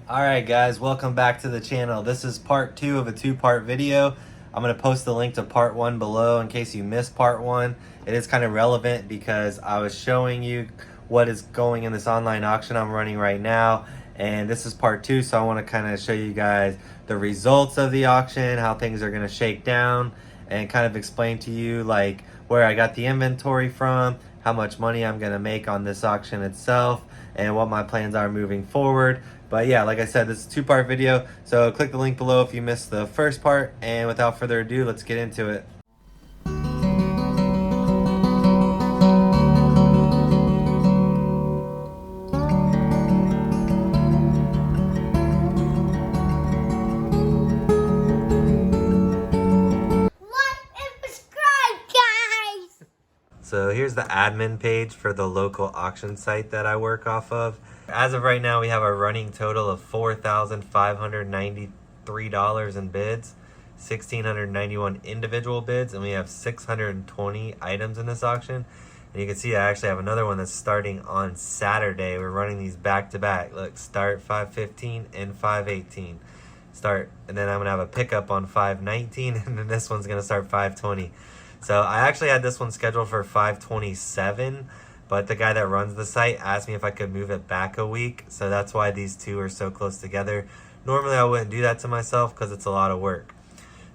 Alright guys, welcome back to the channel. This is part 2 of a 2-part video. I'm going to post the link to part 1 below in case you missed part 1. It is kind of relevant because I was showing you what is going in this online auction I'm running right now. And this is part 2, so I want to kind of show you guys the results of the auction, how things are going to shake down, and kind of explain to you like where I got the inventory from, how much money I'm going to make on this auction itself, and what my plans are moving forward. But yeah, like I said, this is a 2-part video, so click the link below if you missed the first part, and without further ado, let's get into it. So here's the admin page for the local auction site that I work off of. As of right now, we have a running total of $4,593 in bids, 1,691 individual bids, and we have 620 items in this auction. And you can see I actually have another one that's starting on Saturday. We're running these back to back. Look, start 5/15 and 5/18. Start, and then I'm gonna have a pickup on 5/19, and then this one's gonna start 5/20. So I actually had this one scheduled for 5/27, but the guy that runs the site asked me if I could move it back a week. So that's why these two are so close together. Normally I wouldn't do that to myself because it's a lot of work.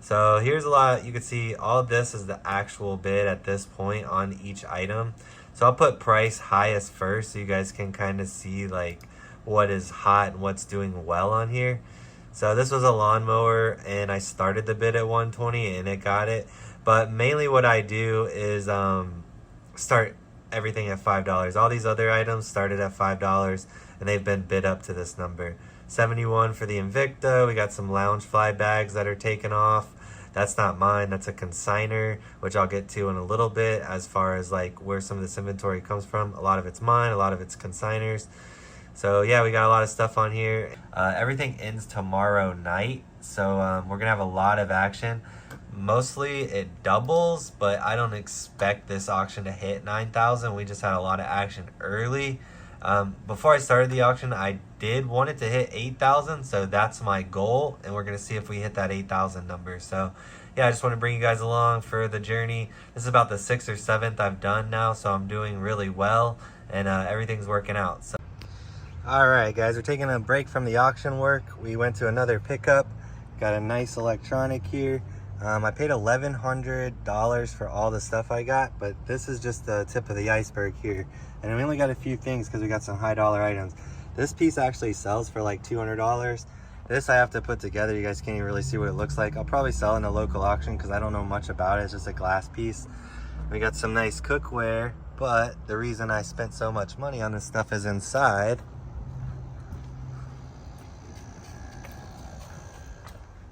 So here's a lot. You can see all this is the actual bid at this point on each item. So I'll put price highest first so you guys can kind of see like what is hot and what's doing well on here. So this was a lawnmower and I started the bid at 120 and it got it. But mainly what I do is start everything at $5. All these other items started at $5 and they've been bid up to this number. 71 for the Invicta. We got some lounge fly bags that are taken off. That's not mine, that's a consigner, which I'll get to in a little bit as far as like where some of this inventory comes from. A lot of it's mine, a lot of it's consigners. So yeah, we got a lot of stuff on here. Everything ends tomorrow night, so we're gonna have a lot of action. Mostly it doubles, but I don't expect this auction to hit 9,000. We just had a lot of action early. Before I started the auction, I did want it to hit 8,000, so that's my goal, and we're gonna see if we hit that 8,000 number. So yeah, I just want to bring you guys along for the journey. This is about the 6th or 7th I've done now, so I'm doing really well, and everything's working out. So alright guys, we're taking a break from the auction work. We went to another pickup. Got a nice electronic here. I paid $1,100 for all the stuff I got, but this is just the tip of the iceberg here. And we only got a few things because we got some high dollar items. This piece actually sells for like $200. This I have to put together. You guys can't even really see what it looks like. I'll probably sell it in a local auction because I don't know much about it. It's just a glass piece. We got some nice cookware, but the reason I spent so much money on this stuff is inside.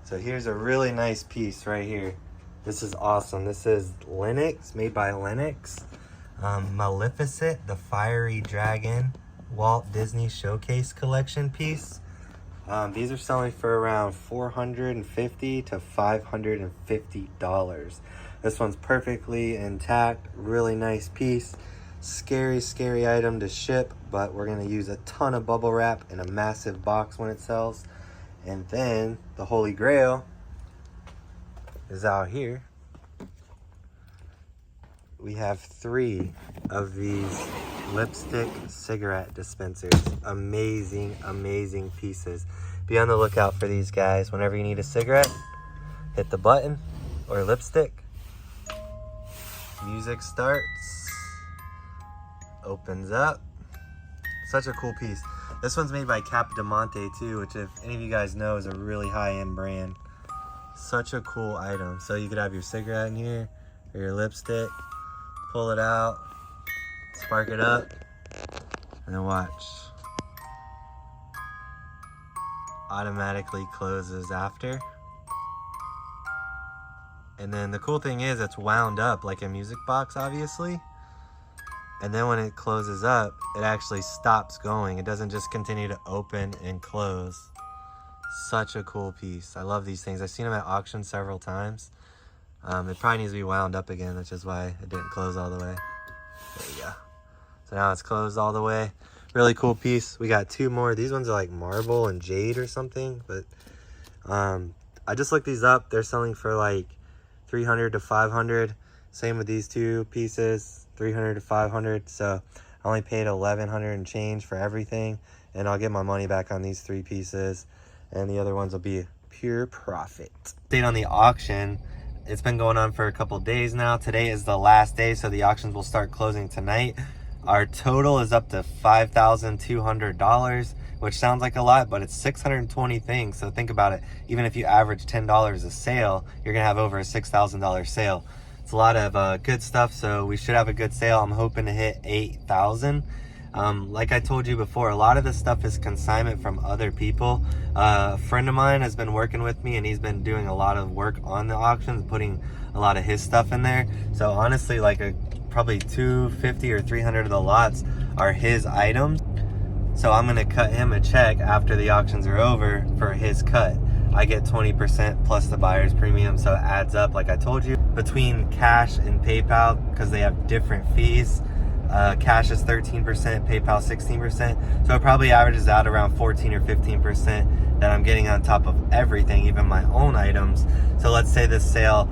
So here's a really nice piece right here. This is awesome. This is Linux, made by Linux. Maleficent, the Fiery Dragon Walt Disney Showcase Collection piece. These are selling for around $450 to $550. This one's perfectly intact, really nice piece. Scary item to ship, but we're gonna use a ton of bubble wrap in a massive box when it sells. And then the Holy Grail is out here. We have 3 of these lipstick cigarette dispensers. Amazing pieces. Be on the lookout for these guys. Whenever you need a cigarette, hit the button or lipstick. Music starts. Opens up. Such a cool piece. This one's made by Capodimonte too, which if any of you guys know is a really high-end brand. Such a cool item. So you could have your cigarette in here or your lipstick, pull it out, spark it up, and then watch. Automatically closes after. And then the cool thing is it's wound up like a music box, obviously. And then when it closes up, it actually stops going. It doesn't just continue to open and close. Such a cool piece. I love these things. I've seen them at auction several times. It probably needs to be wound up again, which is why it didn't close all the way. There you go. So now it's closed all the way. Really cool piece. We got 2 more. These ones are like marble and jade or something, but I just looked these up. They're selling for like 300 to 500. Same with these 2 pieces, 300 to 500. So I only paid 1,100 and change for everything, and I'll get my money back on these 3 pieces, and the other ones will be pure profit. Update on the auction. It's been going on for a couple days now. Today is the last day, so the auctions will start closing tonight. Our total is up to $5,200, which sounds like a lot, but it's 620 things. So think about it. Even if you average $10 a sale, you're gonna have over a $6,000 sale. It's a lot of good stuff, so we should have a good sale. I'm hoping to hit 8,000. Like I told you before, a lot of this stuff is consignment from other people. A friend of mine has been working with me, and he's been doing a lot of work on the auctions, putting a lot of his stuff in there. So honestly, like probably 250 or 300 of the lots are his items. So I'm gonna cut him a check after the auctions are over for his cut. I get 20% plus the buyer's premium, so it adds up, like I told you. Between cash and PayPal, because they have different fees, cash is 13%, PayPal 16%, so it probably averages out around 14 or 15% that I'm getting on top of everything, even my own items. So let's say this sale,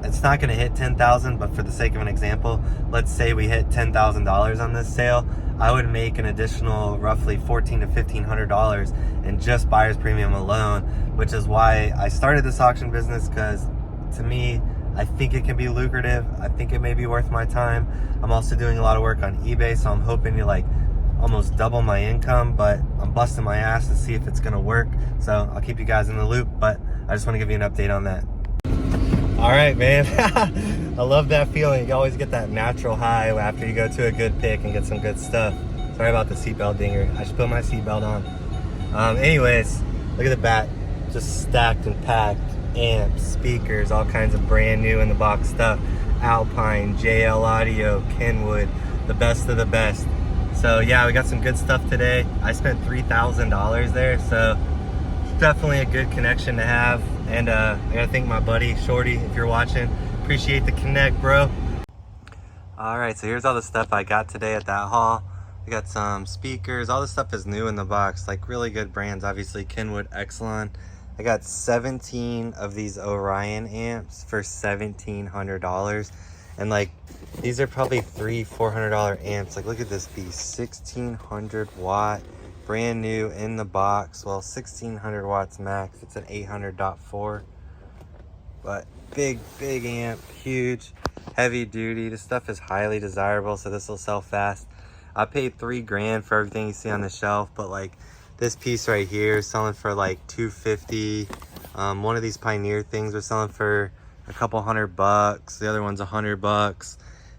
it's not going to hit 10,000, but for the sake of an example, let's say we hit $10,000 on this sale. I would make an additional roughly $1,400 to $1,500 in just buyer's premium alone, which is why I started this auction business, because to me, I think it can be lucrative. I think it may be worth my time. I'm also doing a lot of work on eBay, so I'm hoping to like almost double my income, but I'm busting my ass to see if it's gonna work. So I'll keep you guys in the loop, but I just want to give you an update on that. All right, man. I love that feeling. You always get that natural high after you go to a good pick and get some good stuff. Sorry about the seatbelt dinger. I should put my seatbelt on. Anyways, look at the back, just stacked and packed. Amps, speakers, all kinds of brand new in the box stuff. Alpine, JL Audio, Kenwood, the best of the best. So yeah, we got some good stuff today. I spent $3,000 there, so definitely a good connection to have. And I gotta thank my buddy Shorty, if you're watching. Appreciate the connect, bro. All right, so here's all the stuff I got today at that haul. We got some speakers. All this stuff is new in the box, like really good brands. Obviously Kenwood, Exelon. I got 17 of these Orion amps for $1,700, and like these are probably $300-400 amps. Like look at this beast, 1,600 watt, brand new in the box. Well, 1,600 watts max. It's an 800.4, but big amp, huge, heavy duty. This stuff is highly desirable, so this will sell fast. I paid $3 grand for everything you see on the shelf, but like this piece right here is selling for like $250. One of these Pioneer things are selling for a couple $100. The other one's $100.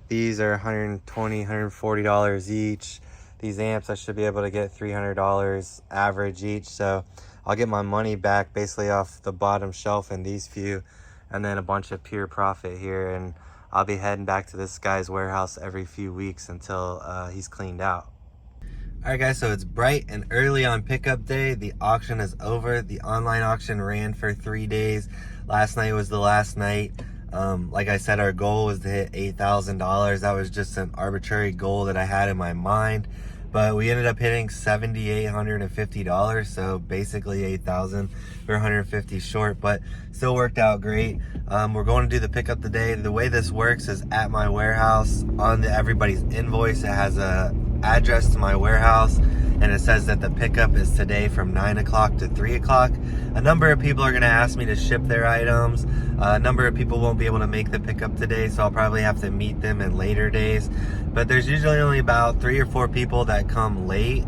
These are $120, $140 each. These amps I should be able to get $300 average each. So I'll get my money back basically off the bottom shelf and these few, and then a bunch of pure profit here. And I'll be heading back to this guy's warehouse every few weeks until he's cleaned out. All right, guys, so it's bright and early on pickup day. The auction is over. The online auction ran for 3 days. Last night was the last night. Like I said, our goal was to hit $8,000. That was just an arbitrary goal that I had in my mind. But we ended up hitting $7,850, so basically $8,000. We're $150 short, but still worked out great. We're going to do the pickup today. The way this works is at my warehouse, on everybody's invoice, it has a address to my warehouse, and it says that the pickup is today from 9 o'clock to 3 o'clock. A number of people are going to ask me to ship their items. A number of people won't be able to make the pickup today, so I'll probably have to meet them in later days. But there's usually only about 3 or 4 people that come late,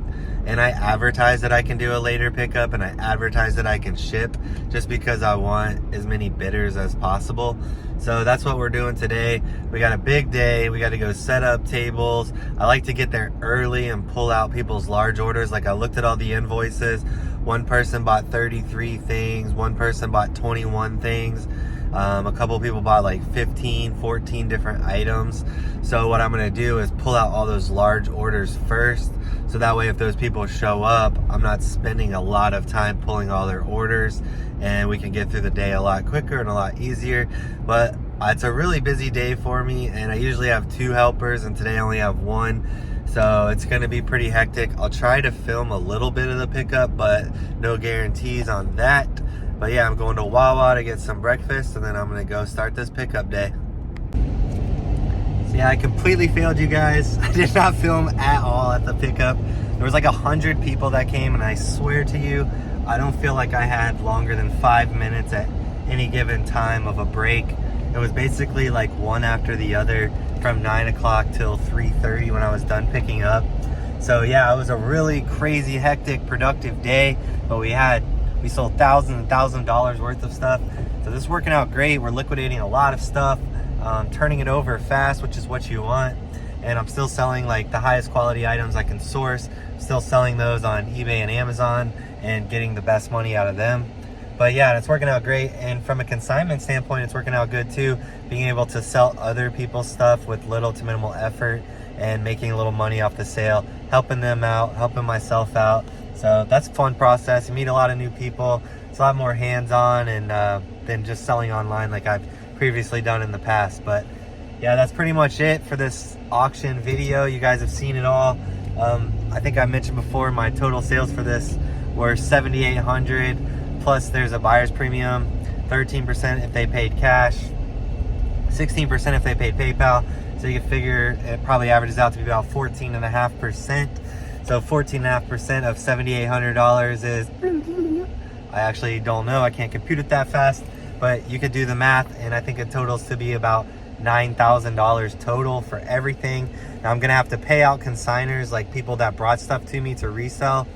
and I advertise that I can do a later pickup, and I advertise that I can ship, just because I want as many bidders as possible. So that's what we're doing today. We got a big day. We got to go set up tables. I like to get there early and pull out people's large orders. Like I looked at all the invoices. One person bought 33 things. One person bought 21 things. A couple people bought like 15, 14 different items. So what I'm gonna do is pull out all those large orders first, so that way if those people show up, I'm not spending a lot of time pulling all their orders, and we can get through the day a lot quicker and a lot easier. But it's a really busy day for me, and I usually have 2 helpers, and today I only have 1. So it's gonna be pretty hectic. I'll try to film a little bit of the pickup, but no guarantees on that. But yeah, I'm going to Wawa to get some breakfast, and then I'm gonna go start this pickup day. So yeah, I completely failed you guys. I did not film at all at the pickup. There was like 100 people that came, and I swear to you, I don't feel like I had longer than 5 minutes at any given time of a break. It was basically like one after the other from 9 o'clock till 3:30 when I was done picking up. So yeah, it was a really crazy, hectic, productive day, but we sold thousands and thousands of dollars worth of stuff. So this is working out great. We're liquidating a lot of stuff, turning it over fast, which is what you want. And I'm still selling like the highest quality items I can source, still selling those on eBay and Amazon and getting the best money out of them. But yeah, it's working out great. And from a consignment standpoint, it's working out good too. Being able to sell other people's stuff with little to minimal effort and making a little money off the sale, helping them out, helping myself out. So that's a fun process. You meet a lot of new people. It's a lot more hands-on and than just selling online like I've previously done in the past. But yeah, that's pretty much it for this auction video. You guys have seen it all. I think I mentioned before my total sales for this were $7,800. Plus there's a buyer's premium, 13% if they paid cash, 16% if they paid PayPal. So you can figure it probably averages out to be about 14.5%. So 14.5% of $7,800 is, I actually don't know, I can't compute it that fast, but you could do the math, and I think it totals to be about $9,000 total for everything. Now I'm gonna have to pay out consigners, like people that brought stuff to me to resell.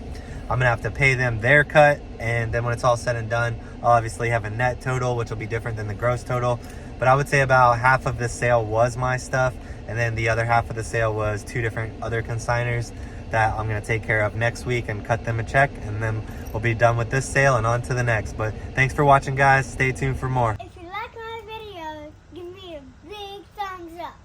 I'm gonna have to pay them their cut, and then when it's all said and done, I'll obviously have a net total, which will be different than the gross total. But I would say about half of this sale was my stuff, and then the other half of the sale was 2 different other consigners that I'm gonna take care of next week and cut them a check, and then we'll be done with this sale and on to the next. But thanks for watching, guys. Stay tuned for more. If you like my videos, give me a big thumbs up.